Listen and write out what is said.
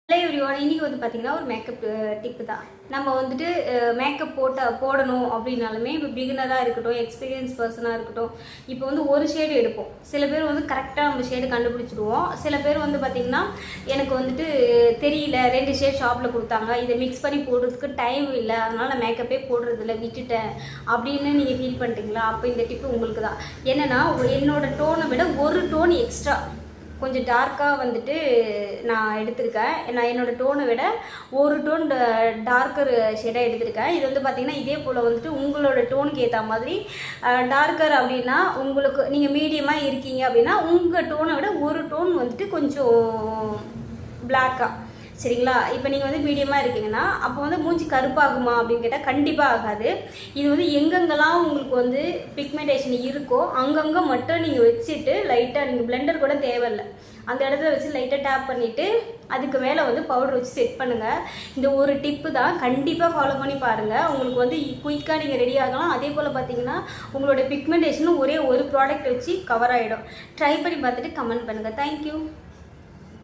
Hello everyone, இன்றைக்கி வந்து பார்த்திங்கன்னா ஒரு மேக்கப் டிப்பு தான். நம்ம வந்துட்டு மேக்கப் போடணும் அப்படின்னாலுமே இப்போ பிகினராக இருக்கட்டும், எக்ஸ்பீரியன்ஸ் பர்சனாக இருக்கட்டும், இப்போ வந்து ஒரு ஷேடு எடுப்போம். சில பேர் வந்து கரெக்டாக நம்ம ஷேடு கண்டுபிடிச்சிடுவோம். சில பேர் வந்து பார்த்திங்கன்னா எனக்கு வந்துட்டு தெரியல, 2 ஷேட் ஷாப்பில் கொடுத்தாங்க, இதை மிக்ஸ் பண்ணி போடுறதுக்கு டைம் இல்லை, அதனால் நான் மேக்கப்பே போடுறதில்ல விட்டுட்டேன் அப்படின்னு நீங்கள் ஃபீல் பண்ணிட்டீங்களா? அப்போ இந்த டிப்பு உங்களுக்கு தான். என்னென்னா, என்னோடய டோனை விட ஒரு டோன் எக்ஸ்ட்ரா கொஞ்சம் டார்க்காக வந்துட்டு நான் எடுத்திருக்கேன். நான் என்னோடய டோனை விட ஒரு டோன் டார்க்கர் ஷேடாக எடுத்திருக்கேன். இது வந்து பார்த்திங்கன்னா இதே போல் வந்துட்டு உங்களோட டோனுக்கு ஏற்ற மாதிரி டார்க்கர் அப்படின்னா, உங்களுக்கு நீங்கள் மீடியமாக இருக்கீங்க அப்படின்னா உங்கள் டோனை விட ஒரு டோன் வந்துட்டு கொஞ்சம் பிளாக்காக, சரிங்களா? இப்போ நீங்கள் வந்து மீடியமாக இருக்கீங்கன்னா அப்போ வந்து மூஞ்சி கருப்பாகுமா அப்படின்னு கேட்டால் கண்டிப்பாக ஆகாது. இது வந்து எங்கெங்கெல்லாம் உங்களுக்கு வந்து பிக்மெண்டேஷன் இருக்கோ அங்கங்கே மட்டும் நீங்கள் வச்சுட்டு லைட்டாக, நீங்கள் பிளெண்டர் கூட தேவையில்லை, அந்த இடத்துல வச்சு லைட்டாக டேப் பண்ணிவிட்டு அதுக்கு மேலே வந்து பவுடர் வச்சு செட் பண்ணுங்கள். இந்த ஒரு டிப்பு தான், கண்டிப்பாக ஃபாலோ பண்ணி பாருங்கள். உங்களுக்கு வந்து குயிக்காக நீங்கள் ரெடி ஆகலாம். அதே போல் பார்த்தீங்கன்னா உங்களோட பிக்மெண்டேஷனும் ஒரே ஒரு ப்ராடக்ட் வச்சு கவர் ஆகிடும். ட்ரை பண்ணி பார்த்துட்டு கமெண்ட் பண்ணுங்கள். தேங்க்யூ.